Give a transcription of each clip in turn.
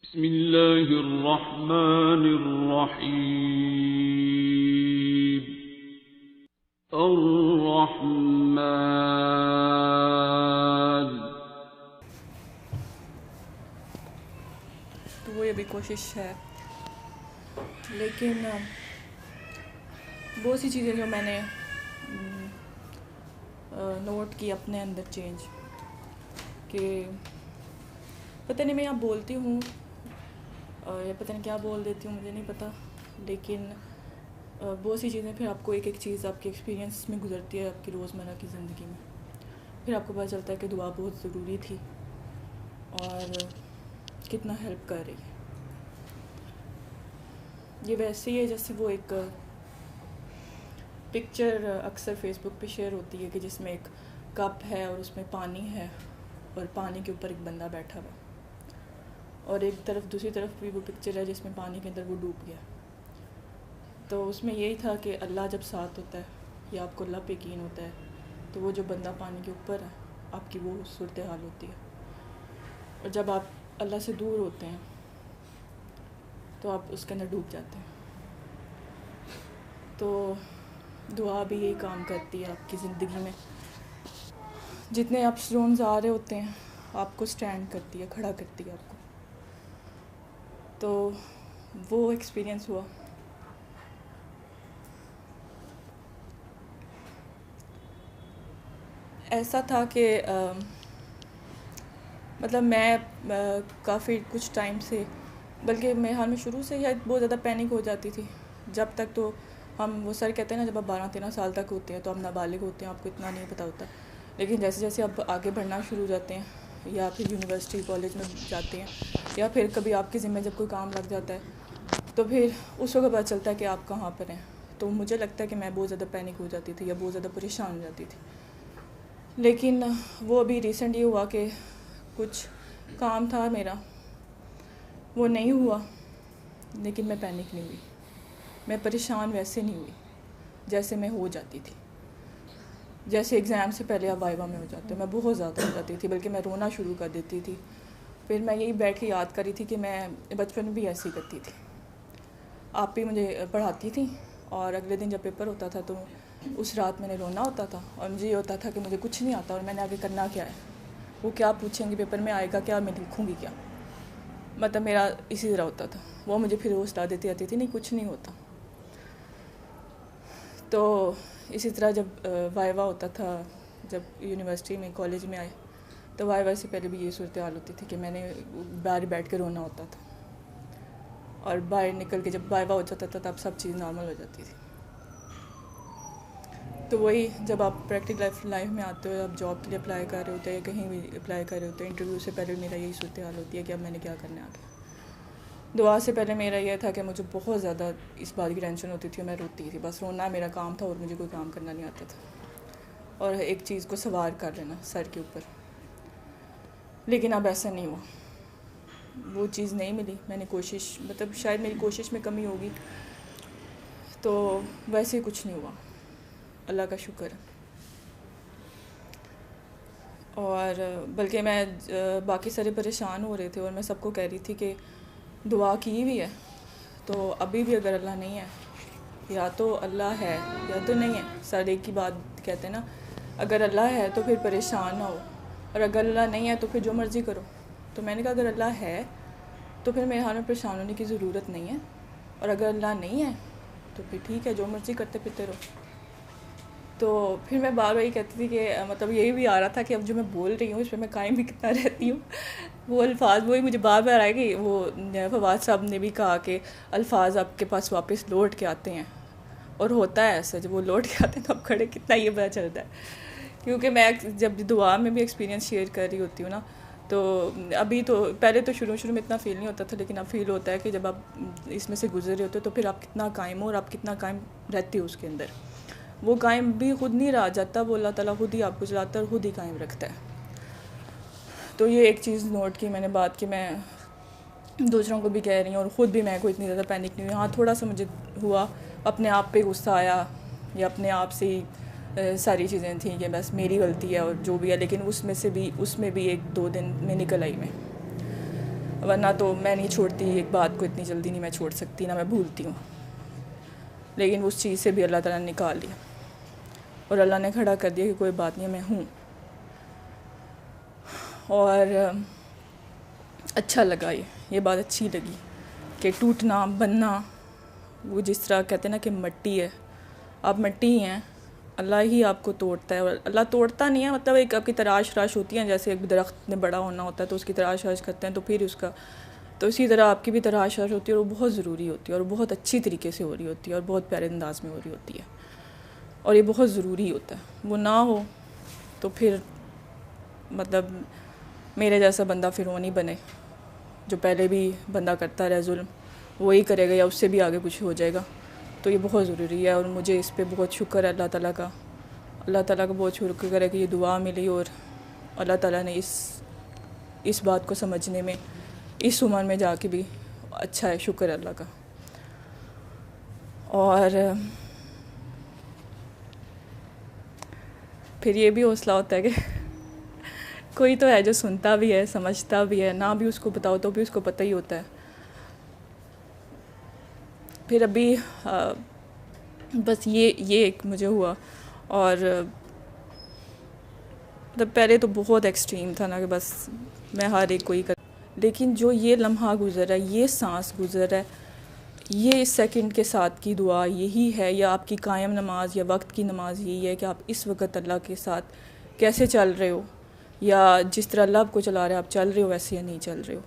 बिस्मिल्लाहिर्रहमानिर्रहीम। अर्रहमान। तो वो अभी कोशिश है, लेकिन बहुत सी चीज़ें जो मैंने नोट की अपने अंदर चेंज कि पता नहीं मैं यहाँ बोलती हूँ या पता नहीं क्या बोल देती हूँ, मुझे नहीं पता, लेकिन बहुत सी चीज़ें फिर आपको एक एक चीज़ आपके एक्सपीरियंस में गुजरती है आपकी रोज़मर्रा की ज़िंदगी में, फिर आपको पता चलता है कि दुआ बहुत ज़रूरी थी और कितना हेल्प कर रही है। ये वैसे ही है जैसे वो एक पिक्चर अक्सर फेसबुक पे शेयर होती है कि जिसमें एक कप है और उसमें पानी है और पानी के ऊपर एक बंदा बैठा हुआ, और एक तरफ दूसरी तरफ भी वो पिक्चर है जिसमें पानी के अंदर वो डूब गया। तो उसमें यही था कि अल्लाह जब साथ होता है या आपको अल्लाह पे यकीन होता है तो वो जो बंदा पानी के ऊपर है आपकी वो सूरत हाल होती है, और जब आप अल्लाह से दूर होते हैं तो आप उसके अंदर डूब जाते हैं। तो दुआ भी यही काम करती है आपकी ज़िंदगी में, जितने आप स्टोन्स आ रहे होते हैं आपको स्टैंड करती है, खड़ा करती है आपको। तो वो एक्सपीरियंस हुआ। ऐसा था कि मतलब मैं काफ़ी कुछ टाइम से, बल्कि मेरे हाल में शुरू से शायद बहुत ज़्यादा पैनिक हो जाती थी। जब तक तो हम, वो सर कहते हैं ना, जब आप 12-13 साल तक होते हैं तो आप नाबालिग होते हैं, आपको इतना नहीं पता होता, लेकिन जैसे जैसे आप आगे बढ़ना शुरू हो जाते हैं या फिर यूनिवर्सिटी कॉलेज में जाते हैं या फिर कभी आपके ज़िम्मे जब कोई काम लग जाता है तो फिर उस वक्त पता चलता है कि आप कहाँ पर हैं। तो मुझे लगता है कि मैं बहुत ज़्यादा पैनिक हो जाती थी या बहुत ज़्यादा परेशान हो जाती थी, लेकिन वो अभी रिसेंट ये हुआ कि कुछ काम था मेरा, वो नहीं हुआ, लेकिन मैं पैनिक नहीं हुई, मैं परेशान वैसे नहीं हुई जैसे मैं हो जाती थी। जैसे एग्ज़ाम से पहले आप वाइवा में हो जाते हो, मैं बहुत ज़्यादा हो जाती थी, बल्कि मैं रोना शुरू कर देती थी। फिर मैं यही बैठ के याद करी थी कि मैं बचपन में भी ऐसी करती थी। आप भी मुझे पढ़ाती थी और अगले दिन जब पेपर होता था तो उस रात मैंने रोना होता था और मुझे ये होता था कि मुझे कुछ नहीं आता और मैंने आगे करना क्या है, वो क्या पूछेंगे पेपर में, आएगा क्या, मैं लिखूँगी क्या, मतलब मेरा इसी तरह होता था। वो मुझे फिर हौसला देती आती थी, नहीं कुछ नहीं होता। तो इसी तरह जब वाइवा होता था, जब यूनिवर्सिटी में कॉलेज में आए तो वाइवा से पहले भी ये सूरत हाल होती थी कि मैंने बाहर बैठ के रोना होता था, और बाहर निकल के जब वाइवा हो जाता था तब सब चीज़ नॉर्मल हो जाती थी। तो वही, जब आप प्रैक्टिकल लाइफ में आते हो, आप जॉब के लिए अप्लाई कर रहे होते हैं या कहीं भी अप्लाई कर रहे होते हैं, इंटरव्यू से पहले मेरा यही सूरत हाल होती है कि अब मैंने क्या करना है आगे। दुआ से पहले मेरा यह था कि मुझे बहुत ज़्यादा इस बात की टेंशन होती थी और मैं रोती थी, बस रोना मेरा काम था और मुझे कोई काम करना नहीं आता था, और एक चीज़ को सवार कर लेना सर के ऊपर। लेकिन अब ऐसा नहीं हुआ, वो चीज़ नहीं मिली। मैंने कोशिश, मतलब शायद मेरी कोशिश में कमी होगी, तो वैसे कुछ नहीं हुआ, अल्लाह का शुक्र है। और बल्कि मैं बाकी सारे परेशान हो रहे थे और मैं सबको कह रही थी कि दुआ की भी है, तो अभी भी अगर अल्लाह नहीं है, या तो अल्लाह है या तो नहीं है। सर एक ही बात कहते हैं ना, अगर अल्लाह है तो फिर परेशान ना हो, और अगर अल्लाह नहीं है तो फिर जो मर्ज़ी करो। तो मैंने कहा अगर अल्लाह है तो फिर मेरे हाल में परेशान होने की ज़रूरत नहीं है, और अगर अल्लाह नहीं है तो फिर ठीक है, जो मर्ज़ी करते फिरते रहो। तो फिर मैं बार बार ये कहती थी कि मतलब यही भी आ रहा था कि अब जो मैं बोल रही हूँ इस पर मैं कायम भी कितना रहती हूँ। वो अल्फाज वही मुझे बार बार आएगी। वो फवाद साहब ने भी कहा कि अल्फाज आपके पास वापस लौट के आते हैं, और होता है ऐसा, जब वो लौट के आते हैं तो आप खड़े कितना ये पता चलता है। क्योंकि मैं जब दुआ में भी एक्सपीरियंस शेयर कर रही होती हूँ ना, तो अभी तो पहले तो शुरू में इतना फ़ील नहीं होता था, लेकिन अब फ़ील होता है कि जब आप इसमें से गुजर रहे होते हो तो फिर आप कितना कायम हो और आप कितना कायम रहती हो उसके अंदर। वो कायम भी खुद नहीं रह जाता, वो अल्लाह ताला खुद ही आपको चलाता है और खुद ही कायम रखता है। तो ये एक चीज़ नोट की मैंने बात, कि मैं दूसरों को भी कह रही हूँ और ख़ुद भी मैं कोई इतनी ज़्यादा पैनिक नहीं हुई। हाँ, थोड़ा सा मुझे हुआ, अपने आप पे गुस्सा आया या अपने आप से ही सारी चीज़ें थी कि बस मेरी गलती है और जो भी है, लेकिन उसमें भी 1-2 दिन में निकल आई मैं। वरना तो मैं नहीं छोड़ती एक बात को, इतनी जल्दी नहीं मैं छोड़ सकती, ना मैं भूलती हूँ। लेकिन उस चीज़ से भी अल्लाह ताला ने निकाल लिया और अल्लाह ने खड़ा कर दिया कि कोई बात नहीं, मैं हूँ। और अच्छा लगा, ये बात अच्छी लगी कि टूटना बनना, वो जिस तरह कहते हैं ना कि मिट्टी है, आप मिट्टी ही हैं, अल्लाह ही आपको तोड़ता है। और अल्लाह तोड़ता नहीं है, मतलब एक आपकी तराश होती है, जैसे एक दरख्त ने बड़ा होना होता है तो उसकी तराश करते हैं तो फिर उसका, तो इसी तरह आपकी भी तराश होती है और वो बहुत ज़रूरी होती है और बहुत अच्छी तरीके से हो रही होती है और बहुत प्यारे अंदाज में हो रही होती है और ये बहुत ज़रूरी होता है। वो ना हो तो फिर मतलब मेरे जैसा बंदा फिर वो नहीं बने, जो पहले भी बंदा करता रहे जुल्म, वही करेगा या उससे भी आगे कुछ हो जाएगा। तो ये बहुत ज़रूरी है और मुझे इस पे बहुत शुक्र है अल्लाह ताला का बहुत शुक्र है कि ये दुआ मिली और अल्लाह ताला ने इस बात को समझने में इस उम्र में जाके भी अच्छा है, शुक्र अल्लाह का। और फिर ये भी हौसला होता है कि कोई तो है जो सुनता भी है, समझता भी है, ना भी उसको बताओ तो भी उसको पता ही होता है। फिर अभी बस ये एक मुझे हुआ और मतलब पहले तो बहुत एक्सट्रीम था ना कि बस मैं हर एक कोई कर, लेकिन जो ये लम्हा गुज़र है, ये सांस गुज़र है, ये इस सेकंड के साथ की दुआ यही है, या आपकी कायम नमाज या वक्त की नमाज यही है कि आप इस वक्त अल्लाह के साथ कैसे चल रहे हो, या जिस तरह अल्लाह आपको चला रहा है आप चल रहे हो वैसे या नहीं चल रहे हो।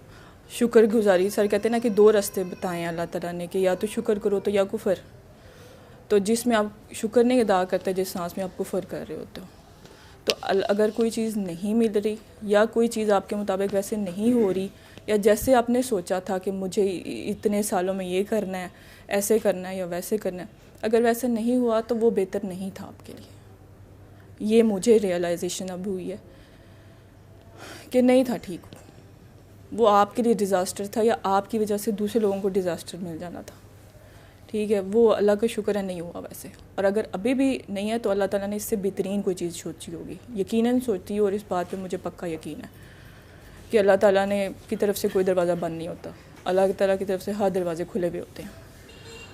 शुक्रगुजारी, सर कहते हैं ना कि 2 रास्ते बताएं अल्लाह ताला ने कि या तो शुक्र करो तो या कुफर। तो जिसमें आप शुक्र नहीं अदा करते, जिस सांस में आप कुफर कर रहे होते हो, तो अगर कोई चीज़ नहीं मिल रही या कोई चीज़ आपके मुताबिक वैसे नहीं हो रही, या जैसे आपने सोचा था कि मुझे इतने सालों में ये करना है, ऐसे करना है या वैसे करना है, अगर वैसे नहीं हुआ तो वो बेहतर नहीं था आपके लिए। ये मुझे रियलाइजेशन अब हुई है कि नहीं था ठीक, वो आपके लिए डिज़ास्टर था या आपकी वजह से दूसरे लोगों को डिज़ास्टर मिल जाना था। ठीक है, वो अल्लाह का शुक्र है नहीं हुआ वैसे। और अगर अभी भी नहीं है तो अल्लाह ताला ने इससे बेहतरीन कोई चीज़ सोची होगी, यकीनन सोचती है। और इस बात पे मुझे पक्का यकीन है कि अल्लाह ताला ने की तरफ से कोई दरवाज़ा बंद नहीं होता, अल्लाह ताला की तरफ से हर दरवाजे खुले हुए होते हैं।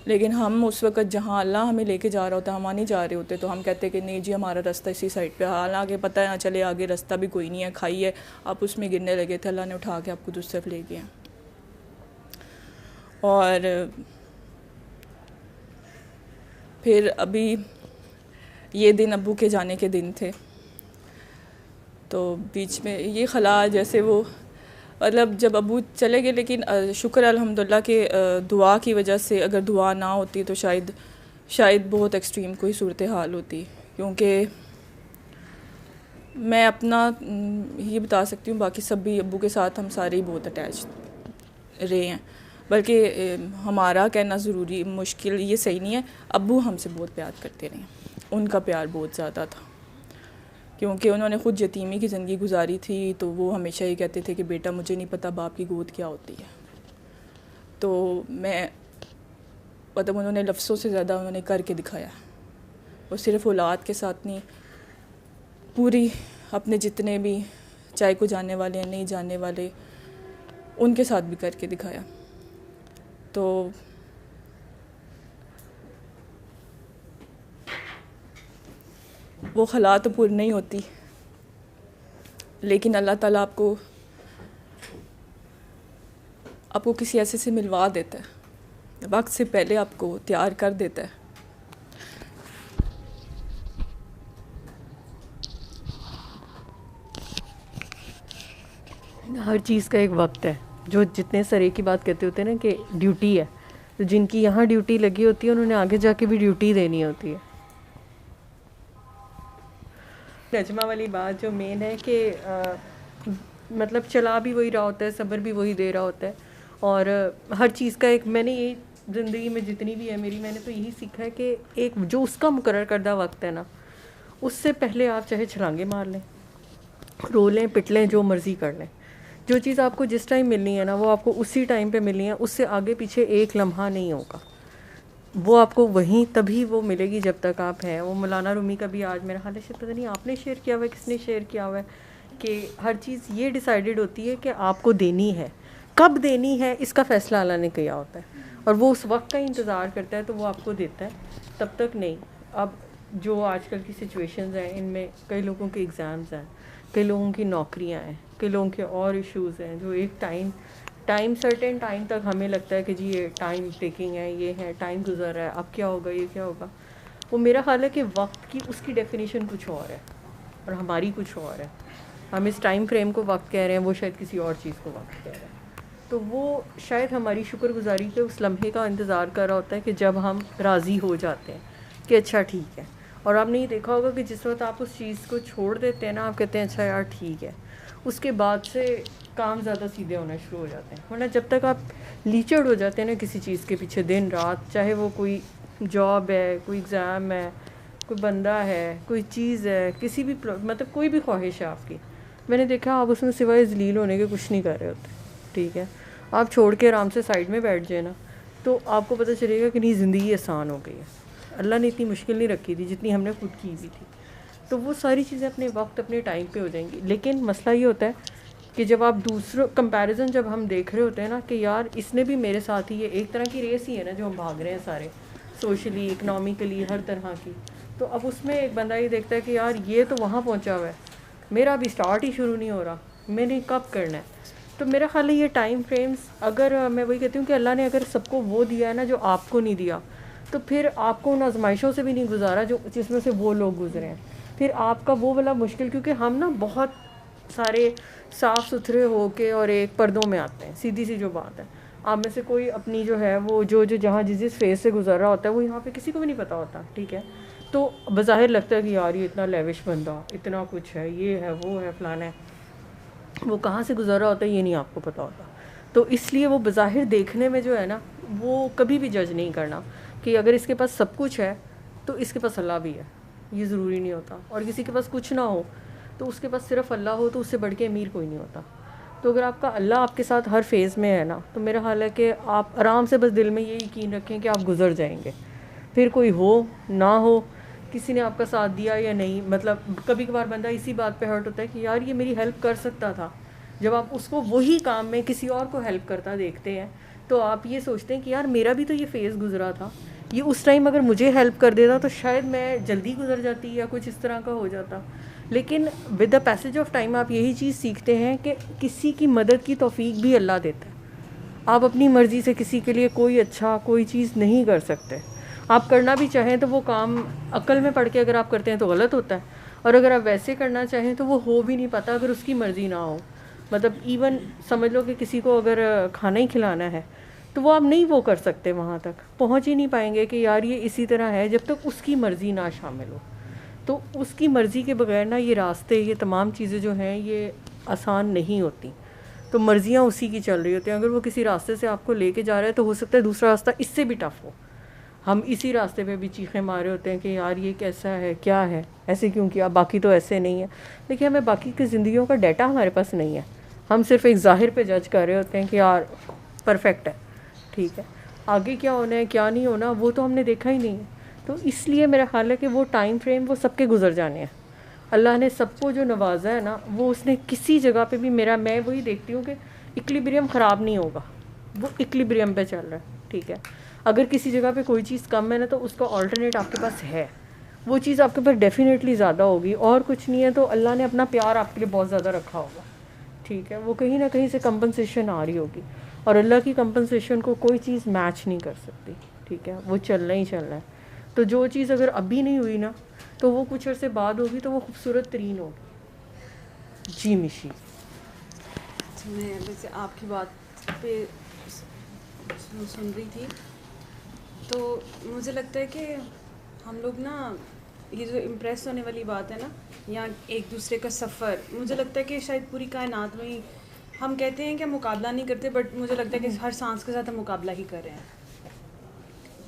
लेकिन हम उस वक्त जहाँ अल्लाह हमें लेके जा रहा होता है, हम नहीं जा रहे होते, तो हम कहते हैं कि नहीं जी हमारा रास्ता इसी साइड पे, हालांकि पता है ना चले आगे रास्ता भी कोई नहीं है, खाई है, आप उसमें गिरने लगे थे, अल्लाह ने उठा के आपको दूसरी तरफ ले गया। और फिर अभी ये दिन अब्बू के जाने के दिन थे, तो बीच में ये खला जैसे वो मतलब जब अबू चले गए, लेकिन शुक्र अल्हम्दुलिल्लाह के दुआ की वजह से, अगर दुआ ना होती तो शायद बहुत एक्सट्रीम कोई सूरत हाल होती। क्योंकि मैं अपना ये बता सकती हूँ, बाकी सब भी अबू के साथ हम सारे ही बहुत अटैच रहे हैं, बल्कि हमारा कहना ज़रूरी मुश्किल ये सही नहीं है, अबू हमसे बहुत प्यार करते रहे, उनका प्यार बहुत ज़्यादा था। क्योंकि उन्होंने ख़ुद यतीमी की ज़िंदगी गुजारी थी, तो वो हमेशा ये कहते थे कि बेटा मुझे नहीं पता बाप की गोद क्या होती है। तो मैं मतलब उन्होंने लफ्ज़ों से ज़्यादा उन्होंने करके दिखाया, और सिर्फ़ औलाद के साथ नहीं, पूरी अपने जितने भी चाहे को जानने वाले हैं नहीं जानने वाले, उनके साथ भी करके दिखाया। तो वो खला तो पूरी नहीं होती, लेकिन अल्लाह ताला आपको किसी ऐसे से मिलवा देता है, वक्त से पहले आपको तैयार कर देता है। हर चीज़ का एक वक्त है। जो जितने सरे की बात कहते होते हैं ना कि ड्यूटी है, तो जिनकी यहाँ ड्यूटी लगी होती है उन्होंने आगे जाके भी ड्यूटी देनी होती है। नजमा वाली बात जो मेन है कि मतलब चला भी वही रहा होता है, सब्र भी वही दे रहा होता है, और हर चीज़ का एक, मैंने ये ज़िंदगी में जितनी भी है मेरी, मैंने तो यही सीखा है कि एक जो उसका मुकर्रर करदा वक्त है ना, उससे पहले आप चाहे छलांगे मार लें, रो लें, पिट लें, जो मर्ज़ी कर लें, जो चीज़ आपको जिस टाइम मिलनी है ना वो आपको उसी टाइम पे मिलनी है, उससे आगे पीछे एक लम्हा नहीं होगा, वो आपको वहीं तभी वो मिलेगी जब तक आप हैं। वो मौलाना रूमी का भी आज मेरा ख्याल है, पता नहीं आपने शेयर किया हुआ है, किसने शेयर किया हुआ है, कि हर चीज़ ये डिसाइडेड होती है कि आपको देनी है, कब देनी है इसका फ़ैसला अल्लाह ने किया होता है, और वो उस वक्त का इंतज़ार करता है तो वो आपको देता है, तब तक नहीं। अब जो आजकल की सिचुएशंस हैं, इनमें कई लोगों के एग्ज़ाम्स हैं, कई लोगों की नौकरियां हैं, कई लोगों के और इश्यूज़ हैं, जो एक टाइम सर्टेन टाइम तक हमें लगता है कि जी ये टाइम टेकिंग है, ये है, टाइम गुजर रहा है, अब क्या होगा, ये क्या होगा। वो मेरा ख्याल है कि वक्त की उसकी डेफिनेशन कुछ और है और हमारी कुछ और है। हम इस टाइम फ्रेम को वक्त कह रहे हैं, वो शायद किसी और चीज़ को वक्त कह रहे हैं। तो वो शायद हमारी शुक्रगुजारी के उस लम्हे का इंतज़ार कर रहा होता है कि जब हम राज़ी हो जाते हैं कि अच्छा ठीक है। और आपने ये देखा होगा कि जिस वक्त आप उस चीज़ को छोड़ देते हैं ना, आप कहते हैं अच्छा यार ठीक है, उसके बाद से काम ज़्यादा सीधे होना शुरू हो जाते हैं। वरना जब तक आप लीचड़ हो जाते हैं ना किसी चीज़ के पीछे दिन रात, चाहे वो कोई जॉब है, कोई एग्ज़ाम है, कोई बंदा है, कोई चीज़ है, किसी भी मतलब कोई भी ख्वाहिश है आपकी, मैंने देखा आप उसमें सिवाय ज़लील होने के कुछ नहीं कर रहे होते। ठीक है, आप छोड़ के आराम से साइड में बैठ जाए ना, तो आपको पता चलेगा कि नहीं, ज़िंदगी आसान हो गई है। अल्लाह ने इतनी मुश्किल नहीं रखी थी जितनी हमने खुद की भी थी। तो वो सारी चीज़ें अपने वक्त अपने टाइम पे हो जाएंगी। लेकिन मसला ये होता है कि जब आप दूसरों कंपैरिजन जब हम देख रहे होते हैं ना कि यार इसने भी मेरे साथ ही, ये एक तरह की रेस ही है ना जो हम भाग रहे हैं सारे, सोशली, इकनॉमिकली, हर तरह की। तो अब उसमें एक बंदा ये देखता है कि यार ये तो वहाँ पहुँचा हुआ है, मेरा अभी स्टार्ट ही शुरू नहीं हो रहा, मैंने कब करना है। तो मेरा ख्याल है ये टाइम फ्रेम्स, अगर मैं वही कहती हूँ कि अल्लाह ने अगर सबको वो दिया है ना जो आपको नहीं दिया, तो फिर आपको उन आजमाइशों से भी नहीं गुजारा जो जिसमें से वो लोग गुजरे हैं। फिर आपका वो वाला मुश्किल, क्योंकि हम ना बहुत सारे साफ़ सुथरे होके और एक पर्दों में आते हैं, सीधी सी जो बात है। आप में से कोई अपनी जो है वो जो जहाँ जिस फेज़ से गुजर रहा होता है वो यहाँ पे किसी को भी नहीं पता होता। ठीक है, तो बज़ाहिर लगता है कि यार ये इतना लेविश बंदा, इतना कुछ है, ये है, वो है, फलाना है, वो कहाँ से गुजर रहा होता है ये नहीं आपको पता होता। तो इसलिए वो बज़ाहिर देखने में जो है ना, वो कभी भी जज नहीं करना कि अगर इसके पास सब कुछ है तो इसके पास अल्लाह भी है, ये ज़रूरी नहीं होता। और किसी के पास कुछ ना हो तो उसके पास सिर्फ अल्लाह हो तो उससे बढ़ के अमीर कोई नहीं होता। तो अगर आपका अल्लाह आपके साथ हर फेज़ में है ना, तो मेरा हाल है कि आप आराम से बस दिल में ये यकीन रखें कि आप गुज़र जाएंगे। फिर कोई हो ना हो, किसी ने आपका साथ दिया या नहीं, मतलब कभी कभार बंदा इसी बात पे हर्ट होता है कि यार ये मेरी हेल्प कर सकता था। जब आप उसको वही काम में किसी और को हेल्प करता देखते हैं तो आप ये सोचते हैं कि यार मेरा भी तो ये फेज़ गुजरा था, ये उस टाइम अगर मुझे हेल्प कर देता तो शायद मैं जल्दी गुजर जाती या कुछ इस तरह का हो जाता। लेकिन with the passage of time आप यही चीज़ सीखते हैं कि किसी की मदद की तौफीक भी अल्लाह देता है। आप अपनी मर्ज़ी से किसी के लिए कोई चीज़ नहीं कर सकते। आप करना भी चाहें तो वो काम अक्ल में पढ़ के अगर आप करते हैं तो गलत होता है, और अगर आप वैसे करना चाहें तो वो हो भी नहीं पाता अगर उसकी मर्ज़ी ना हो। मतलब इवन समझ लो कि किसी को अगर खाना ही खिलाना है तो वो आप नहीं वो कर सकते, वहाँ तक पहुँच ही नहीं पाएंगे कि यार ये इसी तरह है जब तक उसकी मर्ज़ी ना शामिल हो। तो उसकी मर्ज़ी के बगैर ना ये रास्ते, ये तमाम चीज़ें जो हैं ये आसान नहीं होती। तो मर्ज़ियाँ उसी की चल रही होती हैं। अगर वो किसी रास्ते से आपको लेके जा रहा है तो हो सकता है दूसरा रास्ता इससे भी टफ़ हो, हम इसी रास्ते पे भी चीखें मारे होते हैं कि यार ये कैसा है, क्या है, ऐसे क्यों किया, बाकी तो ऐसे नहीं है। लेकिन हमें बाकी की ज़िंदगियों का डाटा हमारे पास नहीं है, हम सिर्फ एक ज़ाहिर पे जज कर रहे होते हैं कि यार परफेक्ट है, ठीक है, आगे क्या होना है क्या नहीं होना वो तो हमने देखा ही नहीं है। तो इसलिए मेरा ख्याल है कि वो टाइम फ्रेम वो सबके गुजर जाने हैं। अल्लाह ने सबको जो नवाजा है ना, वो उसने किसी जगह पे भी, मैं वही देखती हूँ कि इक्विलिब्रियम ख़राब नहीं होगा, वो इक्विलिब्रियम पे चल रहा है। ठीक है, अगर किसी जगह पे कोई चीज़ कम है ना तो उसका ऑल्टरनेट आपके पास है, वो चीज़ आपके पास डेफिनेटली ज़्यादा होगी। और कुछ नहीं है तो अल्लाह ने अपना प्यार आपके लिए बहुत ज़्यादा रखा होगा। ठीक है, वो कहीं ना कहीं से कंपनसेशन आ रही होगी, और अल्लाह की कंपनसेशन को कोई चीज़ मैच नहीं कर सकती। ठीक है, वो चलना ही चलना है। तो जो चीज़ अगर अभी नहीं हुई ना तो वो कुछ अर्से बाद होगी तो वो खूबसूरत तरीन होगी। जी मिशी, मैं वैसे आपकी बात पे सुन रही थी तो मुझे लगता है कि हम लोग ना, ये जो इम्प्रेस होने वाली बात है ना, या एक दूसरे का सफ़र, मुझे लगता है कि शायद पूरी कायनात में ही हम कहते हैं कि मुकाबला नहीं करते, बट मुझे लगता है कि हर सांस के साथ हम मुकाबला ही कर रहे हैं,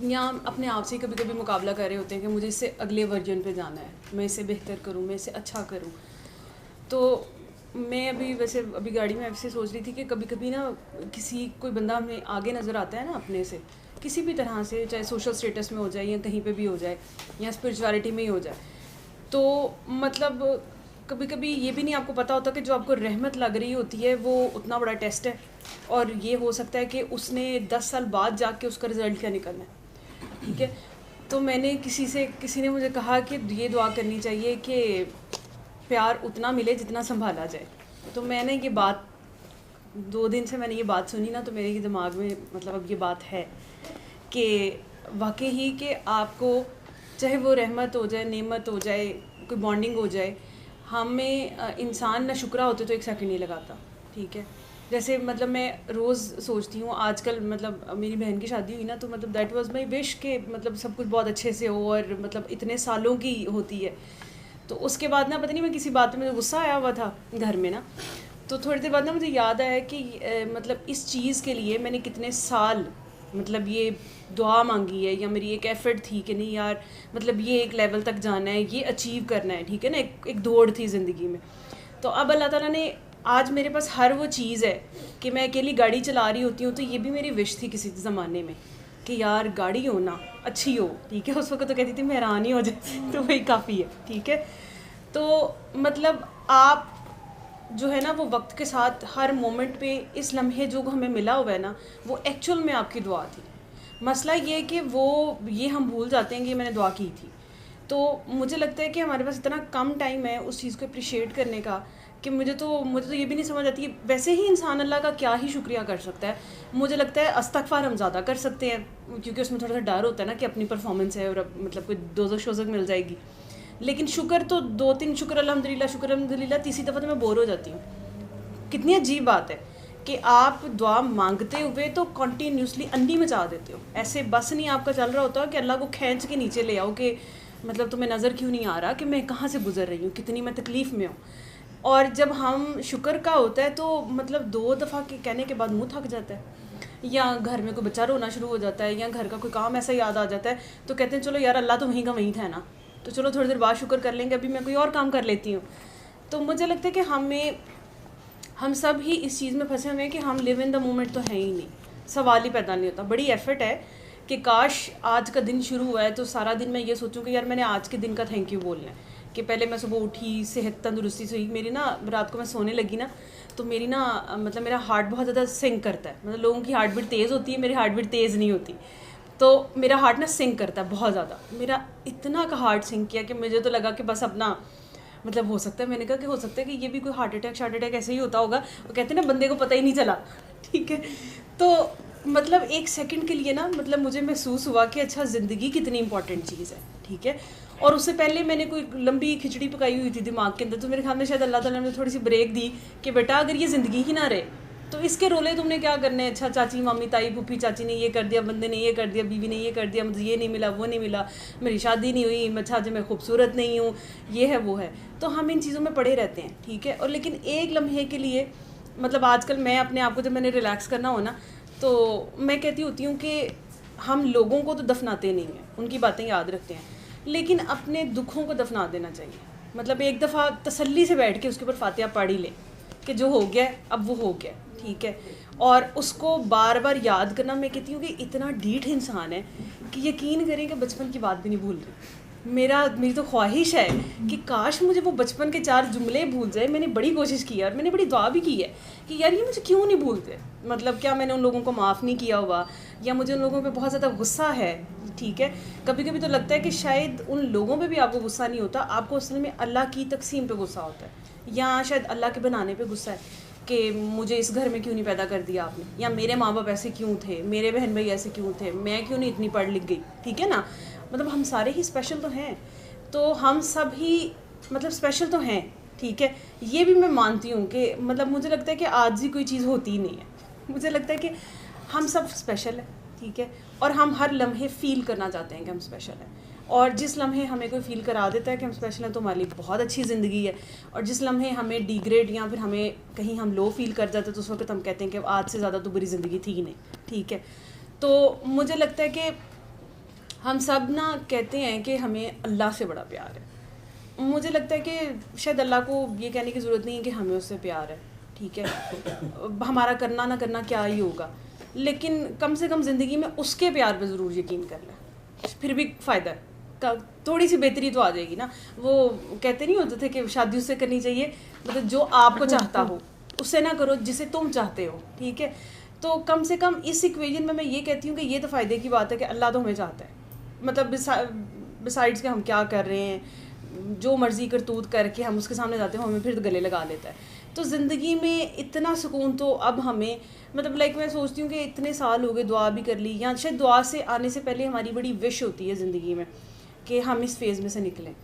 या अपने आप से कभी कभी मुकाबला कर रहे होते हैं कि मुझे इससे अगले वर्जन पे जाना है, मैं इसे बेहतर करूँ, मैं इसे अच्छा करूँ। तो मैं अभी गाड़ी में ऐसे सोच रही थी कि कभी कभी ना कोई बंदा हमें आगे नज़र आता है ना अपने से, किसी भी तरह से, चाहे सोशल स्टेटस में हो जाए या कहीं पे भी हो जाए या स्पिरिचुअलिटी में ही हो जाए, तो मतलब कभी कभी ये भी नहीं आपको पता होता कि जो आपको रहमत लग रही होती है वो उतना बड़ा टेस्ट है, और ये हो सकता है कि उसने 10 साल बाद जाके उसका रिज़ल्ट क्या निकलना है, ठीक है। तो मैंने किसी ने मुझे कहा कि ये दुआ करनी चाहिए कि प्यार उतना मिले जितना संभाला जाए। तो मैंने ये बात 2 दिन से मैंने ये बात सुनी ना, तो मेरे दिमाग में मतलब अब ये बात है कि वाकई ही कि आपको चाहे वो रहमत हो जाए, नेमत हो जाए, कोई बॉन्डिंग हो जाए, हमें इंसान ना शुक्रा होते तो 1 सेकंड नहीं लगाता, ठीक है। जैसे मतलब मैं रोज़ सोचती हूँ आजकल, मतलब मेरी बहन की शादी हुई ना, तो मतलब दैट वाज माय विश कि मतलब सब कुछ बहुत अच्छे से हो, और मतलब इतने सालों की होती है। तो उसके बाद ना पता नहीं मैं किसी बात पे मुझे गुस्सा आया हुआ था घर में ना, तो थोड़ी देर बाद ना मुझे याद आया कि मतलब इस चीज़ के लिए मैंने कितने साल मतलब ये दुआ मांगी है, या मेरी एक एफ़र्ट थी कि नहीं यार मतलब ये एक लेवल तक जाना है, ये अचीव करना है, ठीक है ना, एक दौड़ थी ज़िंदगी में। तो अब अल्लाह ताला ने आज मेरे पास हर वो चीज़ है कि मैं अकेली गाड़ी चला रही होती हूँ, तो ये भी मेरी विश थी किसी ज़माने में कि यार गाड़ी हो ना अच्छी हो, ठीक है। उस वक्त तो कहती थी मैं हैरान ही हो जाए तो वही काफ़ी है, ठीक है। तो मतलब आप जो है ना वो वक्त के साथ हर मोमेंट पे इस लम्हे जो हमें मिला हुआ है ना, वो एक्चुअल में आपकी दुआ थी। मसला ये है कि वो ये हम भूल जाते हैं कि मैंने दुआ की थी। तो मुझे लगता है कि हमारे पास इतना कम टाइम है उस चीज़ को अप्रिशिएट करने का कि मुझे तो ये भी नहीं समझ आती है। वैसे ही इंसान अल्लाह का क्या ही शुक्रिया कर सकता है। मुझे लगता है इस्तग़फ़ार हम ज़्यादा कर सकते हैं, क्योंकि उसमें थोड़ा सा डर होता है ना कि अपनी परफॉर्मेंस है और मतलब कोई दोज़ख शोज़क मिल जाएगी। लेकिन शुक्र तो 2-3 शुक्र अल्हम्दुलिल्लाह, तीसरी दफ़ा तो मैं बोर हो जाती हूँ। कितनी अजीब बात है कि आप दुआ मांगते हुए तो कंटिन्यूसली अन्नी मचा देते हो। ऐसे बस नहीं आपका चल रहा होता कि अल्लाह को खींच के नीचे ले आओ कि मतलब तुम्हें नज़र क्यों नहीं आ रहा कि मैं कहाँ से गुजर रही हूँ, कितनी मैं तकलीफ़ में हूँ। और जब हम शुक्र का होता है तो मतलब 2 दफ़ा के कहने के बाद मुँह थक जाता है, या घर में कोई बच्चा रोना शुरू हो जाता है, या घर का कोई काम ऐसा याद आ जाता है, तो कहते हैं चलो यार अल्लाह तो वहीं का वहीं था ना, तो चलो थोड़ी देर बाद शुक्र कर लेंगे, अभी मैं कोई और काम कर लेती हूँ। तो मुझे लगता है कि हम सब ही इस चीज़ में फंसे हुए हैं कि हम लिव इन द मोमेंट तो है ही नहीं, सवाल ही पैदा नहीं होता। बड़ी एफर्ट है कि काश आज का दिन शुरू हुआ है तो सारा दिन मैं ये सोचूं कि यार मैंने आज के दिन का थैंक यू बोलना है, कि पहले मैं सुबह उठी, सेहत तंदुरुस्ती से हुई। मेरी ना रात को मैं सोने लगी ना तो मेरी ना मतलब मेरा हार्ट बहुत ज़्यादा सिंक करता है। मतलब लोगों की हार्ट बीट तेज़ होती है, मेरी हार्ट बीट तेज़ नहीं होती, तो मेरा हार्ट ना सिंक करता है बहुत ज़्यादा। मेरा इतना का हार्ट सिंक किया कि मुझे तो लगा कि बस अपना मतलब हो सकता है, मैंने कहा कि हो सकता है कि ये भी कोई हार्ट अटैक ऐसे ही होता होगा, वो कहते हैं ना बंदे को पता ही नहीं चला, ठीक है। तो मतलब 1 सेकंड के लिए ना मतलब मुझे महसूस हुआ कि अच्छा ज़िंदगी कितनी इंपॉर्टेंट चीज़ है, ठीक है। और उससे पहले मैंने कोई लंबी खिचड़ी पकाई हुई थी दिमाग के अंदर, तो मेरे ख्याल में शायद अल्लाह ताला ने थोड़ी सी ब्रेक दी कि बेटा अगर ये ज़िंदगी ही ना रहे तो इसके रोले तुमने क्या करने हैं। अच्छा चाची मामी ताई फूफी चाची ने ये कर दिया, बंदे ने ये कर दिया, बीवी ने ये कर दिया, मुझे ये नहीं मिला वो नहीं मिला, मेरी शादी नहीं हुई, अच्छा मैं खूबसूरत नहीं हूँ, ये है वो है। तो हम इन चीज़ों में पड़े रहते हैं, ठीक है। और लेकिन एक लम्हे के लिए मतलब आजकल मैं अपने आप को जब मैंने रिलैक्स करना हो ना तो मैं कहती होती हूँ कि हम लोगों को तो दफनाते नहीं हैं, उनकी बातें याद रखते हैं, लेकिन अपने दुखों को दफना देना चाहिए। मतलब एक दफ़ा तसल्ली से बैठ के उसके ऊपर फातिहा पढ़ ही ले कि जो हो गया अब वो हो गया, ठीक है। और उसको बार बार याद करना, मैं कहती हूँ कि इतना ढीठ इंसान है कि यकीन करें कि बचपन की बात भी नहीं भूल रही। मेरी तो ख्वाहिश है कि काश मुझे वो बचपन के 4 जुमले भूल जाए। मैंने बड़ी कोशिश की है और मैंने बड़ी दुआ भी की है कि यार ये मुझे क्यों नहीं भूलते। मतलब क्या मैंने उन लोगों को माफ़ नहीं किया हुआ, या मुझे उन लोगों पे बहुत ज़्यादा गुस्सा है, ठीक है। कभी कभी तो लगता है कि शायद उन लोगों पे भी आपको गुस्सा नहीं होता, आपको असल में अल्लाह की तकसीम पे गुस्सा होता है, या शायद अल्लाह के बनाने पे गुस्सा है कि मुझे इस घर में क्यों नहीं पैदा कर दिया आपने, या मेरे माँ बाप ऐसे क्यों थे, मेरे बहन भाई ऐसे क्यों थे, मैं क्यों नहीं इतनी पढ़ लिख गई, ठीक है ना। मतलब हम सारे ही स्पेशल तो हैं, तो हम सब ही मतलब स्पेशल तो हैं, ठीक है। ये भी मैं मानती हूँ कि मतलब मुझे लगता है कि आज ही कोई चीज़ होती ही नहीं है। मुझे लगता है कि हम सब स्पेशल हैं, ठीक है। और हम हर लम्हे फ़ील करना चाहते हैं कि हम स्पेशल हैं, और जिस लम्हे हमें कोई फ़ील करा देता है कि हम स्पेशल हैं तो हमारे लिए बहुत अच्छी ज़िंदगी है। और जिस लम्हे हमें डिग्रेड या फिर हमें कहीं हम लो फील कर जाते हैं तो उस वक्त हम कहते हैं कि आज से ज़्यादा तो बुरी ज़िंदगी थी ही नहीं, ठीक है। तो मुझे लगता है कि हम सब ना कहते हैं कि हमें अल्लाह से बड़ा प्यार है। मुझे लगता है कि शायद अल्लाह को ये कहने की ज़रूरत नहीं है कि हमें उससे प्यार है, ठीक है। हमारा करना ना करना क्या ही होगा, लेकिन कम से कम ज़िंदगी में उसके प्यार पे ज़रूर यकीन कर लें, फिर भी फ़ायदा है, थोड़ी सी बेहतरी तो आ जाएगी ना। वो कहते नहीं होते थे कि शादी उससे करनी चाहिए मतलब जो आपको चाहता हो, उससे ना करो जिसे तुम चाहते हो, ठीक है। तो कम से कम इस इक्वेशन में मैं ये कहती हूँ कि ये तो फ़ायदे की बात है कि अल्लाह तो हमें चाहता है, मतलब बिसाइड्स के हम क्या कर रहे हैं, जो मर्ज़ी करतूत करके हम उसके सामने जाते हैं, हमें फिर गले लगा लेता है। तो ज़िंदगी में इतना सुकून तो अब हमें मतलब लाइक मैं सोचती हूँ कि इतने साल हो गए, दुआ भी कर ली, या शायद दुआ से आने से पहले हमारी बड़ी विश होती है ज़िंदगी में कि हम इस फेज़ में से निकलें।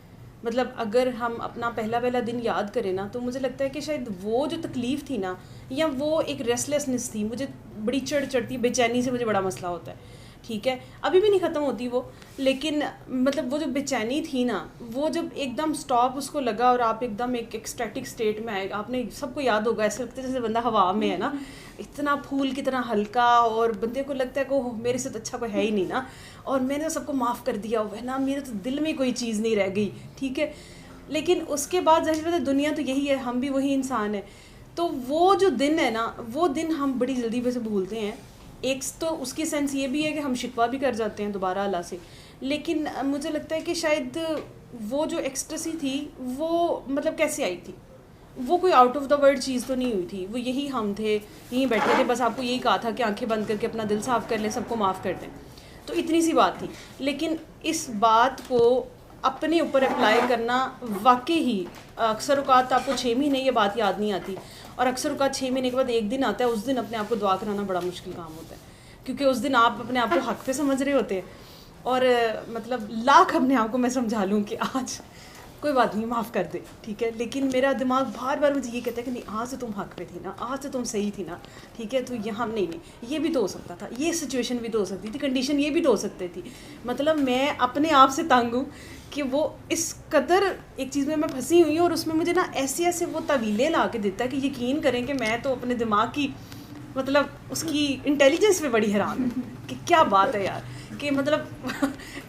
मतलब अगर हम अपना पहला दिन याद करें ना, तो मुझे लगता है कि शायद वो जो तकलीफ़ थी ना, या वो एक रेस्टलेसनेस थी, मुझे बड़ी चढ़ती, बेचैनी से मुझे बड़ा मसला होता है, ठीक है। अभी भी नहीं ख़त्म होती वो, लेकिन मतलब वो जो बेचैनी थी ना, वो जब एकदम स्टॉप उसको लगा और आप एकदम एक एक्सटैटिक स्टेट में आए, आपने सबको याद होगा, ऐसा लगता है जैसे बंदा हवा में है ना, इतना फूल की तरह हल्का, और बंदे को लगता है कि मेरे से तो अच्छा कोई है ही नहीं ना, और मैंने सबको माफ़ कर दिया हुआ है ना, मेरे तो दिल में कोई चीज़ नहीं रह गई, ठीक है। लेकिन उसके बाद जाहिर है दुनिया तो यही है, हम भी वही इंसान है। तो वो जो दिन है ना, वो दिन हम बड़ी जल्दी वैसे भूलते हैं। एक तो उसकी सेंस ये भी है कि हम शिकवा भी कर जाते हैं दोबारा अल्लाह से, लेकिन मुझे लगता है कि शायद वो जो एक्सटेसी थी वो मतलब कैसे आई थी, वो कोई आउट ऑफ द वर्ल्ड चीज़ तो नहीं हुई थी, वो यही हम थे, यहीं बैठे थे, बस आपको यही कहा था कि आंखें बंद करके अपना दिल साफ़ कर लें, सबको माफ़ कर दें, तो इतनी सी बात थी। लेकिन इस बात को अपने ऊपर अप्लाई करना वाकई ही अक्सर औकात आपको 6 महीने ये बात याद नहीं आती, और अक्सर औकात 6 महीने के बाद एक दिन आता है, उस दिन अपने आप को दुआ कराना बड़ा मुश्किल काम होता है, क्योंकि उस दिन आप अपने आप को हक पे समझ रहे होते हैं। और मतलब लाख अपने आप को मैं समझा लूँ कि आज कोई बात नहीं, माफ़ कर दे, ठीक है, लेकिन मेरा दिमाग बार बार मुझे ये कहता है कि नहीं, आज से तुम हक पे थी ना, आज से तुम सही थी ना, ठीक है, तो यहाँ नहीं, ये भी तो हो सकता था, ये सिचुएशन भी तो हो सकती थी, कंडीशन ये भी तो हो सकती थी। मतलब मैं अपने आप से तंग हूँ कि वो इस कदर एक चीज़ में मैं फंसी हुई हूँ, और उसमें मुझे ना ऐसे ऐसे वो तवीलें ला के देता है कि यकीन करें कि मैं तो अपने दिमाग की मतलब उसकी इंटेलिजेंस पे बड़ी हैरान हूँ कि क्या बात है यार, कि मतलब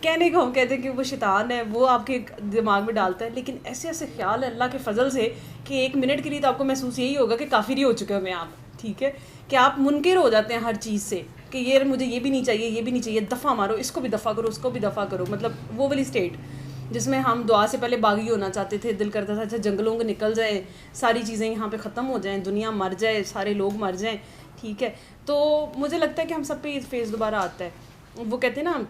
कहने को हम कहते हैं कि वो शैतान है, वो आपके दिमाग में डालता है, लेकिन ऐसे ऐसे ख्याल है अल्लाह के फजल से कि एक मिनट के लिए तो आपको महसूस यही होगा कि काफिर ही हो चुके हो आप, ठीक है, कि आप मुनकिर हो जाते हैं हर चीज़ से कि ये मुझे ये भी नहीं चाहिए, ये भी नहीं चाहिए, दफ़ा मारो, इसको भी दफ़ा करो, उसको भी दफ़ा करो, मतलब वो वाली स्टेट जिसमें हम दुआ से पहले बागी होना चाहते थे, दिल करता था अच्छा जंगलों को निकल जाए, सारी चीज़ें यहाँ पे ख़त्म हो जाएं, दुनिया मर जाए, सारे लोग मर जाएं, ठीक है। तो मुझे लगता है कि हम सब पे इस फेज़ दोबारा आता है, वो कहते हैं ना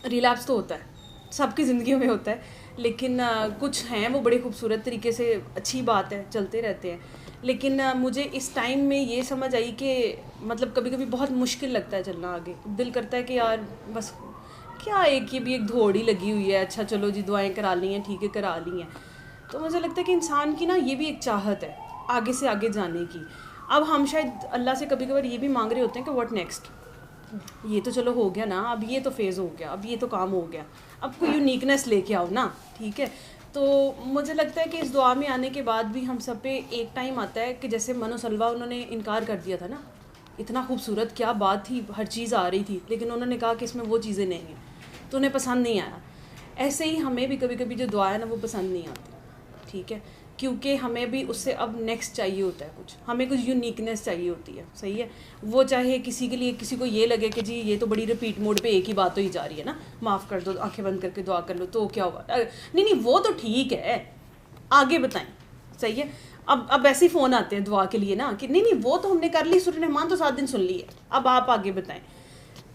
रिलैप्स तो होता है, सबकी ज़िंदगी में होता है, लेकिन कुछ हैं वो बड़े खूबसूरत तरीके से, अच्छी बात है, चलते रहते हैं। लेकिन मुझे इस टाइम में ये समझ आई कि मतलब कभी कभी बहुत मुश्किल लगता है चलना आगे, दिल करता है कि यार बस क्या एक ये भी एक धोड़ी लगी हुई है, अच्छा चलो जी दुआएं करा ली हैं, ठीक है करा ली हैं। तो मुझे लगता है कि इंसान की ना ये भी एक चाहत है आगे से आगे जाने की। अब हम शायद अल्लाह से कभी कभार ये भी मांग रहे होते हैं कि व्हाट नेक्स्ट, ये तो चलो हो गया ना, अब ये तो फेज़ हो गया, अब ये तो काम हो गया, अब कोई यूनिकनेस लेके आओ ना, ठीक है। तो मुझे लगता है कि इस दुआ में आने के बाद भी हम सब पे एक टाइम आता है कि जैसे मनो सलवा उन्होंने इनकार कर दिया था ना, इतना खूबसूरत क्या बात थी, हर चीज़ आ रही थी, लेकिन उन्होंने कहा कि इसमें वो चीज़ें नहीं हैं, तो उन्हें पसंद नहीं आया। ऐसे ही हमें भी कभी कभी जो दुआ है ना वो पसंद नहीं आती, ठीक है, क्योंकि हमें भी उससे अब नेक्स्ट चाहिए होता है, कुछ हमें कुछ यूनिकनेस चाहिए होती है, सही है। वो चाहे किसी के लिए, किसी को ये लगे कि जी ये तो बड़ी रिपीट मोड पे एक ही बात तो ही जा रही है ना, माफ़ कर दो, आंखें बंद करके दुआ कर लो तो क्या हुआ, नहीं वो तो ठीक है, आगे बताएं, सही है। अब ऐसे ही फ़ोन आते हैं दुआ के लिए ना कि नहीं वो तो हमने कर ली, सूरह रहमान तो 7 दिन सुन ली है, अब आप आगे बताएं।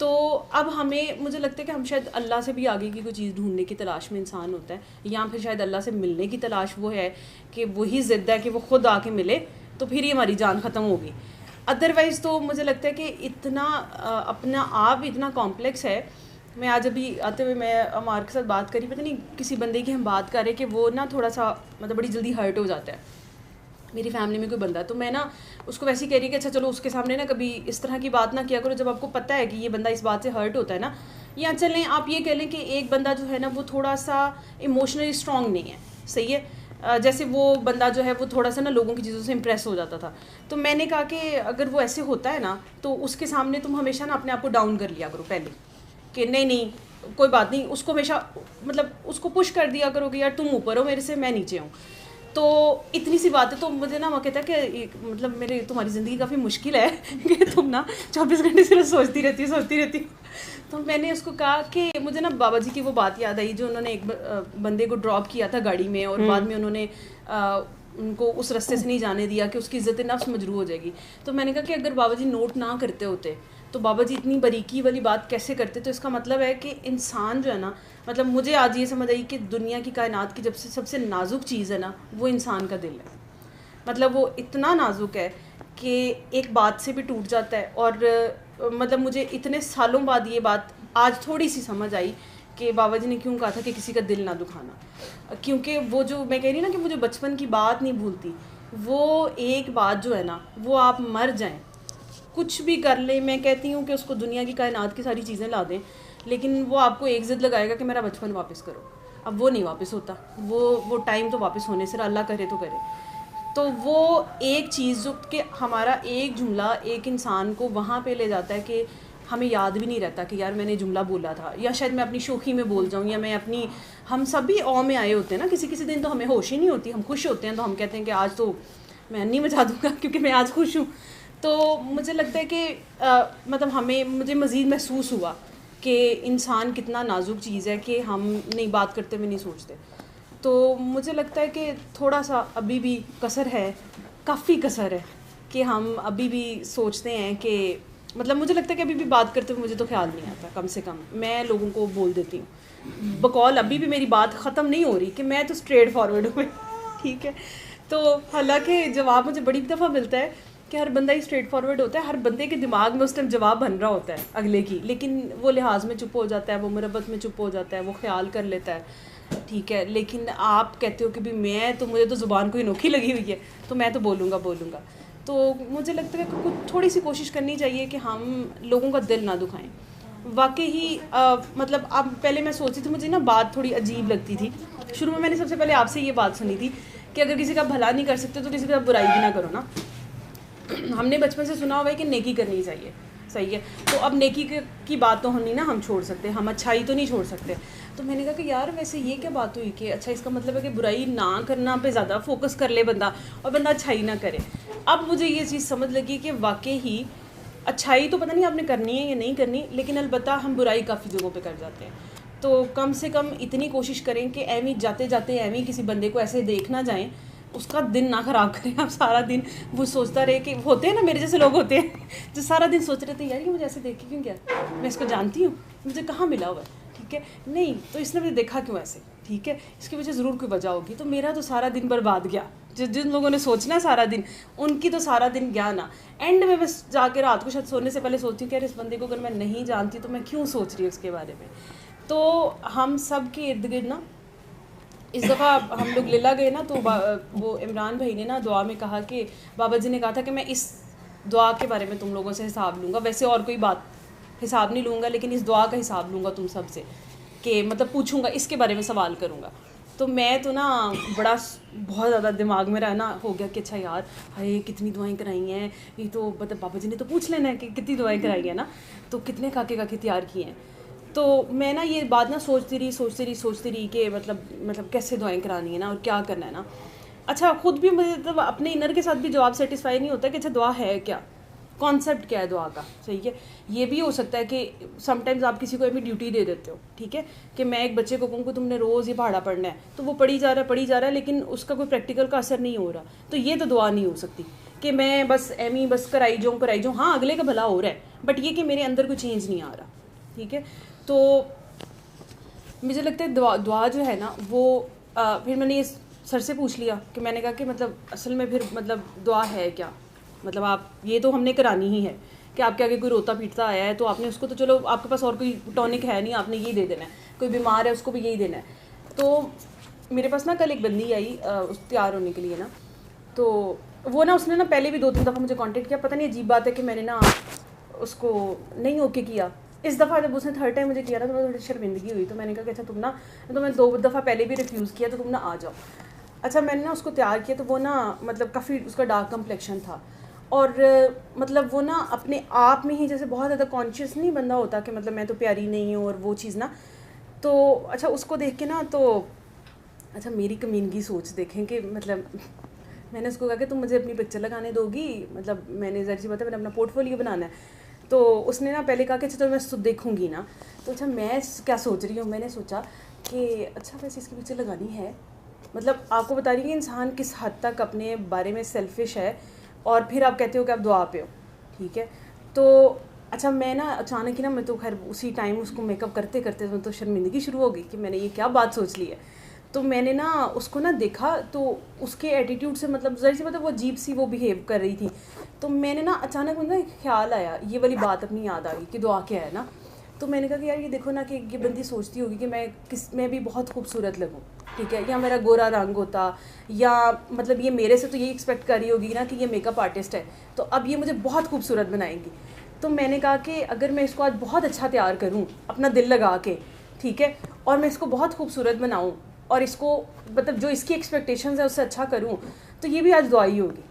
तो अब हमें, मुझे लगता है कि हम शायद अल्लाह से भी आगे की कोई चीज़ ढूंढने की तलाश में इंसान होता है, या फिर शायद अल्लाह से मिलने की तलाश वो है कि वही ज़िद्द है कि वो ख़ुद आके मिले, तो फिर ही हमारी जान ख़त्म होगी। अदरवाइज़ तो मुझे लगता है कि इतना अपना आप इतना कॉम्प्लेक्स है। मैं आज अभी आते हुए मैं अमार के साथ बात करी, पता नहीं किसी बंदे की हम बात कर रहे कि वो ना थोड़ा सा मतलब बड़ी जल्दी हर्ट हो जाता है, मेरी फैमिली में कोई बंदा, तो मैं ना उसको वैसे ही कह रही कि अच्छा चलो उसके सामने ना कभी इस तरह की बात ना किया करो जब आपको पता है कि ये बंदा इस बात से हर्ट होता है ना। या चलें आप ये कह लें कि एक बंदा जो है ना वो थोड़ा सा इमोशनली स्ट्रॉन्ग नहीं है, सही है, जैसे वो बंदा जो है वो थोड़ा सा ना लोगों की चीज़ों से इम्प्रेस हो जाता था। तो मैंने कहा कि अगर वो ऐसे होता है ना तो उसके सामने तुम हमेशा ना अपने आप को डाउन कर लिया करो पहले, कि नहीं कोई बात नहीं, उसको हमेशा मतलब उसको पुश कर दिया करो कि यार तुम ऊपर हो मेरे से, मैं नीचे हूँ। तो इतनी सी बात है, तो मुझे ना वो कहता है कि मतलब मेरे तुम्हारी ज़िंदगी काफ़ी मुश्किल है कि तुम ना 24 घंटे सिर्फ सोचती रहती हो। तो मैंने उसको कहा कि मुझे ना बाबा जी की वो बात याद आई जो उन्होंने एक बंदे को ड्रॉप किया था गाड़ी में, और बाद में उन्होंने उनको उस रास्ते से नहीं जाने दिया कि उसकी इज़्ज़त नफ्स मजरू हो जाएगी। तो मैंने कहा कि अगर बाबा जी नोट ना करते होते तो बाबा जी इतनी बारीकी वाली बात कैसे करते। तो इसका मतलब है कि इंसान जो है ना, मतलब मुझे आज ये समझ आई कि दुनिया की कायनात की जब से सबसे नाजुक चीज़ है ना, वो इंसान का दिल है। मतलब वो इतना नाजुक है कि एक बात से भी टूट जाता है। और मतलब मुझे इतने सालों बाद ये बात आज थोड़ी सी समझ आई कि बाबा जी ने क्यों कहा था कि किसी का दिल ना दुखाना। क्योंकि वो जो मैं कह रही ना कि मुझे बचपन की बात नहीं भूलती, वो एक बात जो है ना, वो आप मर जाएं, कुछ भी कर ले, मैं कहती हूँ कि उसको दुनिया की कायनात की सारी चीज़ें ला दें, लेकिन वो आपको एक ज़िद लगाएगा कि मेरा बचपन वापस करो। अब वो नहीं वापस होता, वो टाइम तो वापस होने से अल्लाह करे तो करे। तो वो एक चीज़ जो कि हमारा एक जुमला एक इंसान को वहाँ पे ले जाता है कि हमें याद भी नहीं रहता कि यार मैंने जुमला बोला था, या शायद मैं अपनी शोखी में बोल जाऊँ, या मैं अपनी, हम सभी औ में आए होते हैं ना, किसी किसी दिन तो हमें होश ही नहीं होती, हम खुश होते हैं तो हम कहते हैं कि आज तो मैं नहीं मचा दूँगा क्योंकि मैं आज खुश हूँ। तो मुझे लगता है कि मतलब मुझे मज़ीद महसूस हुआ कि इंसान कितना नाजुक चीज़ है कि हम नहीं बात करते हुए नहीं सोचते। तो मुझे लगता है कि थोड़ा सा अभी भी कसर है, काफ़ी कसर है कि हम अभी भी सोचते हैं कि, मतलब मुझे लगता है कि अभी भी बात करते हुए मुझे तो ख्याल नहीं आता, कम से कम मैं लोगों को बोल देती हूँ बकौल, अभी भी मेरी बात ख़त्म नहीं हो रही कि मैं तो स्ट्रेट फॉरवर्ड हूँ ठीक है। तो हालांकि जवाब मुझे बड़ी दफ़ा मिलता है कि हर बंदा ही स्ट्रेट फॉरवर्ड होता है, हर बंदे के दिमाग में उस टाइम जवाब बन रहा होता है अगले की, लेकिन वो लिहाज में चुप हो जाता है, वो मुरब्बत में चुप हो जाता है, वो ख्याल कर लेता है, ठीक है। लेकिन आप कहते हो कि भी मुझे तो ज़ुबान को ही नोखी लगी हुई है तो मैं तो बोलूँगा। तो मुझे लगता है कि कुछ थोड़ी सी कोशिश करनी चाहिए कि हम लोगों का दिल ना दुखाएं। वाकई ही मतलब अब पहले मैं सोचती थी, मुझे ना बात थोड़ी अजीब लगती थी शुरू में। मैंने सबसे पहले आपसे ये बात सुनी थी कि अगर किसी का भला नहीं कर सकते तो किसी का बुराई भी ना करो ना। हमने बचपन से सुना हुआ है कि नेकी करनी चाहिए, सही है। तो अब नेकी की बात तो हम हम छोड़ सकते, हम अच्छाई तो नहीं छोड़ सकते। तो मैंने कहा कि यार वैसे ये क्या बात हुई कि अच्छा इसका मतलब है कि बुराई ना करना पे ज़्यादा फोकस कर ले बंदा और बंदा अच्छाई ना करे। अब मुझे ये चीज़ समझ लगी कि वाकई ही अच्छाई तो पता नहीं आपने करनी है या नहीं करनी, लेकिन अलबत्ता हम बुराई काफ़ी जगहों पे कर जाते हैं। तो कम से कम इतनी कोशिश करें कि एवी जाते जाते एवी किसी बंदे को ऐसे देख ना जाएँ, उसका दिन ना ख़राब करें। आप सारा दिन वो सोचता रहे कि होते हैं ना मेरे जैसे लोग होते हैं जो सारा दिन सोच रहे थे यार ये मुझे ऐसे देख के क्यों गया, मैं इसको जानती हूँ, मुझे कहाँ मिला हुआ है, ठीक है, नहीं तो इसने मुझे देखा क्यों ऐसे, ठीक है, इसकी वजह ज़रूर कोई वजह होगी। तो मेरा तो सारा दिन बर्बाद गया। जिन लोगों ने सोचना सारा दिन, उनकी तो सारा दिन गया ना। एंड में बस जाके रात को शायद सोने से पहले सोचती हूँ कि यार इस बंदे को अगर मैं नहीं जानती तो मैं क्यों सोच रही हूँ उसके बारे में। तो हम सब के इर्द गिर्द ना, इस दफ़ा हम लोग लीला गए ना, तो वो इमरान भाई ने ना दुआ में कहा कि बाबा जी ने कहा था कि मैं इस दुआ के बारे में तुम लोगों से हिसाब लूँगा, वैसे और कोई बात हिसाब नहीं लूँगा, लेकिन इस दुआ का हिसाब लूँगा तुम सब से, कि मतलब पूछूँगा, इसके बारे में सवाल करूँगा। तो मैं तो ना बहुत ज़्यादा दिमाग में रहना हो गया कि अच्छा यार हाय कितनी दुआएं कराई हैं, ये तो मतलब बाबा जी ने तो पूछ लेना है कि कितनी दुआएं कराई हैं ना, तो कितने काके तैयार किए हैं। तो मैं ना ये बात ना सोचती रही कि मतलब कैसे दुआएं करानी है ना और क्या करना है ना। अच्छा ख़ुद भी मुझे मतलब अपने इनर के साथ भी जवाब सेटिस्फाई नहीं होता कि अच्छा दुआ है क्या, कॉन्सेप्ट क्या है दुआ का, सही है। ये भी हो सकता है कि समटाइम्स आप किसी को अभी ड्यूटी दे देते हो, ठीक है, कि मैं एक बच्चे को कहूँ कि तुमने रोज़ ये पहाड़ा पढ़ना है, तो वो पढ़ी जा रहा है लेकिन उसका कोई प्रैक्टिकल का असर नहीं हो रहा, तो ये तो दुआ नहीं हो सकती कि मैं बस बस कराई जाऊँ। हाँ अगले का भला हो रहा है, बट ये कि मेरे अंदर कोई चेंज नहीं आ रहा, ठीक है। तो मुझे लगता है दुआ जो है ना वो फिर मैंने ये सर से पूछ लिया कि मैंने कहा कि मतलब असल में फिर मतलब दुआ है क्या, मतलब आप ये तो हमने करानी ही है कि आपके आगे कोई रोता पीटता आया है तो आपने उसको, तो चलो आपके पास और कोई टॉनिक है नहीं, आपने यही दे देना है, कोई बीमार है उसको भी यही देना है। तो मेरे पास ना कल एक बंदी आई उस तैयार होने के लिए ना, तो वो ना उसने ना पहले भी 2-3 दफ़ा मुझे कांटेक्ट किया, पता नहीं अजीब बात है कि मैंने ना उसको नहीं ओके किया। इस दफ़ा जब उसने 3rd टाइम मुझे किया ना तो मुझे थोड़ी शर्मिंदगी हुई, तो मैंने कहा कि अच्छा तुम ना, तो मैं 2 दफ़ा पहले भी रिफ्यूज़ किया तो तुम ना आ जाओ। अच्छा मैंने ना उसको तैयार किया, तो वो ना मतलब काफ़ी उसका डार्क कम्प्लेक्शन था और मतलब वो ना अपने आप में ही जैसे बहुत ज़्यादा कॉन्शियस नहीं बंदा होता कि मतलब मैं तो प्यारी नहीं हूँ और वो चीज़ ना। तो अच्छा उसको देख के ना तो अच्छा मेरी कमीनगी सोच देखें कि मतलब मैंने उसको कहा कि तुम मुझे अपनी पिक्चर लगाने दोगी, मतलब मैंने ज़रा सी बात है मैंने अपना पोर्टफोलियो बनाना है। तो उसने ना पहले कहा कि अच्छा तो मैं देखूंगी ना। तो अच्छा मैं क्या सोच रही हूँ, मैंने सोचा कि अच्छा वैसे इसकी पिक्चर लगानी है। मतलब आपको बता रही हूँ कि इंसान किस हद तक अपने बारे में सेल्फिश है, और फिर आप कहते हो कि आप दुआ पे हो, ठीक है। तो अच्छा मैं ना अचानक ही ना, मैं तो खैर उसी टाइम उसको मेकअप करते करते तो शर्मिंदगी शुरू हो गई कि मैंने ये क्या बात सोच ली है। तो मैंने ना उसको ना देखा, तो उसके एटीट्यूड से मतलब ज़रा सी मतलब वो अजीब सी वो बिहेव कर रही थी। तो मैंने ना अचानक मुझे ख्याल आया, ये वाली बात अपनी याद आ गई कि दुआ क्या है ना। तो मैंने कहा कि यार ये देखो ना कि ये बंदी सोचती होगी कि मैं भी बहुत खूबसूरत लगूँ, ठीक है, या मेरा गोरा रंग होता, या मतलब ये मेरे से तो ये एक्सपेक्ट कर रही होगी ना कि ये मेकअप आर्टिस्ट है तो अब ये मुझे बहुत खूबसूरत बनाएंगी। तो मैंने कहा कि अगर मैं इसको आज बहुत अच्छा तैयार करूँ अपना दिल लगा के, ठीक है, और मैं इसको बहुत खूबसूरत बनाऊँ और इसको मतलब जो इसकी एक्सपेक्टेशंस है उससे अच्छा करूँ, तो ये भी आज दुआ ही होगी,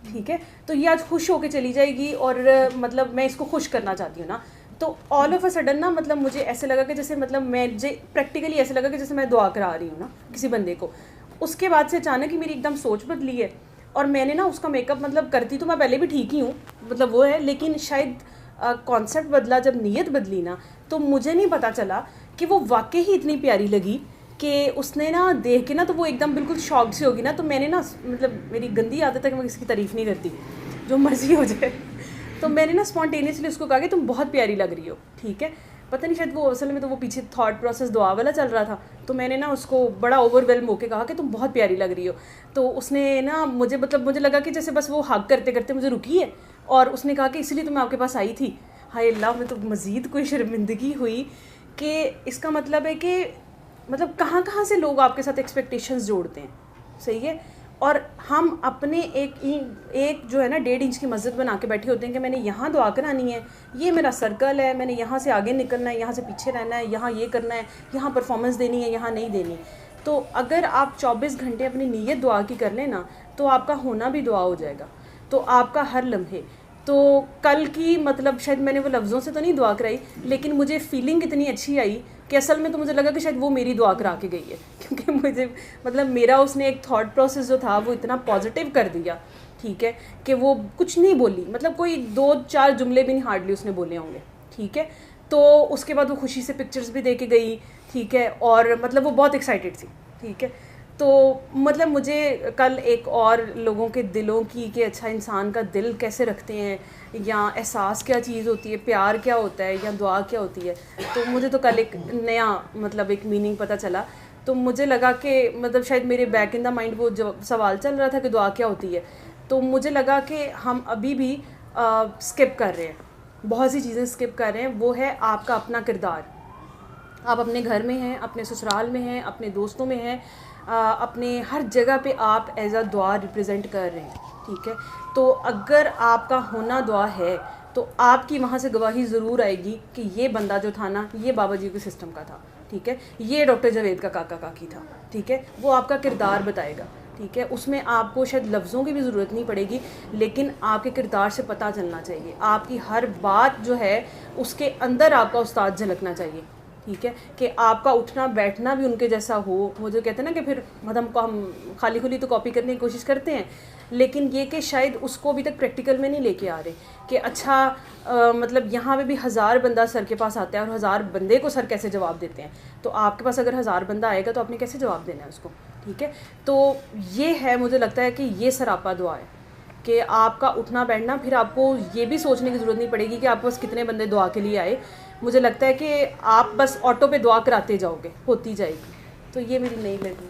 ठीक है। तो ये आज खुश होके चली जाएगी, और मतलब मैं इसको खुश करना चाहती हूँ ना। तो ऑल ऑफ अ सडन ना मतलब मुझे ऐसे लगा कि जैसे मतलब मुझे प्रैक्टिकली ऐसे लगा कि जैसे मैं दुआ करा रही हूँ ना किसी बंदे को। उसके बाद से अचानक ही मेरी एकदम सोच बदली है, और मैंने ना उसका मेकअप मतलब करती तो मैं पहले भी ठीक ही हूँ, मतलब वो है, लेकिन शायद कॉन्सेप्ट बदला, जब नीयत बदली ना, तो मुझे नहीं पता चला कि वो वाकई ही इतनी प्यारी लगी कि उसने ना देख के ना तो वो एकदम बिल्कुल शॉक्ड सी होगी ना। तो मैंने ना मतलब मेरी गंदी आदत है कि मैं किसी की तारीफ़ नहीं करती, जो मर्ज़ी हो जाए। तो मैंने ना स्पॉन्टेनियसली उसको कहा कि तुम बहुत प्यारी लग रही हो, ठीक है। पता नहीं शायद वो असल में तो वो पीछे थॉट प्रोसेस दुआ वाला चल रहा था। तो मैंने ना उसको बड़ा ओवरवेल्म होकर कहा कि तुम बहुत प्यारी लग रही हो। तो उसने ना मुझे मतलब मुझे लगा कि जैसे बस वो हग करते करते मुझे रुकी है, और उसने कहा कि इसलिए तो मैं आपके पास आई थी। हाय अल्लाह, में तो मज़ीद कोई शर्मिंदगी हुई कि इसका मतलब है कि मतलब कहाँ कहाँ से लोग आपके साथ एक्सपेक्टेशंस जोड़ते हैं, सही है। और हम अपने एक जो है ना 1.5 इंच की मस्जिद बना के बैठे होते हैं कि मैंने यहाँ दुआ करानी है, ये मेरा सर्कल है, मैंने यहाँ से आगे निकलना है, यहाँ से पीछे रहना है, यहाँ ये करना है, यहाँ परफॉर्मेंस देनी है, यहाँ नहीं देनी। तो अगर आप 24 घंटे अपनी नीयत दुआ की कर लें ना, तो आपका होना भी दुआ हो जाएगा। तो आपका हर लम्हे, तो कल की मतलब शायद मैंने वो लफ्ज़ों से तो नहीं दुआ कराई, लेकिन मुझे फीलिंग इतनी अच्छी आई कि असल में तो मुझे लगा कि शायद वो मेरी दुआ करा के गई है, क्योंकि मुझे मतलब मेरा उसने एक थॉट प्रोसेस जो था वो इतना पॉजिटिव कर दिया, ठीक है, कि वो कुछ नहीं बोली, मतलब कोई 2-4 जुमले भी नहीं हार्डली उसने बोले होंगे, ठीक है। तो उसके बाद वो खुशी से पिक्चर्स भी दे के गई, ठीक है, और मतलब वो बहुत एक्साइटेड थी, ठीक है। तो मतलब मुझे कल एक और लोगों के दिलों की कि अच्छा इंसान का दिल कैसे रखते हैं, या एहसास क्या चीज़ होती है, प्यार क्या होता है, या दुआ क्या होती है, तो मुझे तो कल एक नया मतलब एक मीनिंग पता चला। तो मुझे लगा कि मतलब शायद मेरे बैक इन द माइंड वो जो सवाल चल रहा था कि दुआ क्या होती है, तो मुझे लगा कि हम अभी भी स्किप कर रहे हैं, बहुत सी चीज़ें स्किप कर रहे हैं। वो है आपका अपना किरदार। आप अपने घर में हैं, अपने ससुराल में हैं, अपने दोस्तों में हैं, अपने हर जगह पे आप एज अ दुआ रिप्रेजेंट कर रहे हैं, ठीक है। तो अगर आपका होना दुआ है तो आपकी वहाँ से गवाही ज़रूर आएगी कि ये बंदा जो था ना, ये बाबा जी के सिस्टम का था, ठीक है, ये डॉक्टर जावेद का काका काकी था, ठीक है। वो आपका किरदार बताएगा, ठीक है। उसमें आपको शायद लफ्ज़ों की भी ज़रूरत नहीं पड़ेगी, लेकिन आपके किरदार से पता चलना चाहिए, आपकी हर बात जो है उसके अंदर आपका उस्ताद झलकना चाहिए, ठीक है, कि आपका उठना बैठना भी उनके जैसा हो। वो जो कहते हैं ना कि फिर मतलब हम खाली खुली तो कॉपी करने की कोशिश करते हैं, लेकिन ये कि शायद उसको अभी तक प्रैक्टिकल में नहीं लेके आ रहे कि अच्छा मतलब यहाँ पे भी 1000 बंदा सर के पास आता है और 1000 बंदे को सर कैसे जवाब देते हैं। तो आपके पास अगर 1000 बंदा आएगा तो आपने कैसे जवाब देना है उसको, ठीक है। तो ये है, मुझे लगता है कि ये सरापा दुआ है कि आपका उठना बैठना, फिर आपको ये भी सोचने की ज़रूरत नहीं पड़ेगी कि आपके पास कितने बंदे दुआ के लिए आए। मुझे लगता है कि आप बस ऑटो पे दुआ कराते जाओगे, होती जाएगी। तो ये मेरी नई लगी,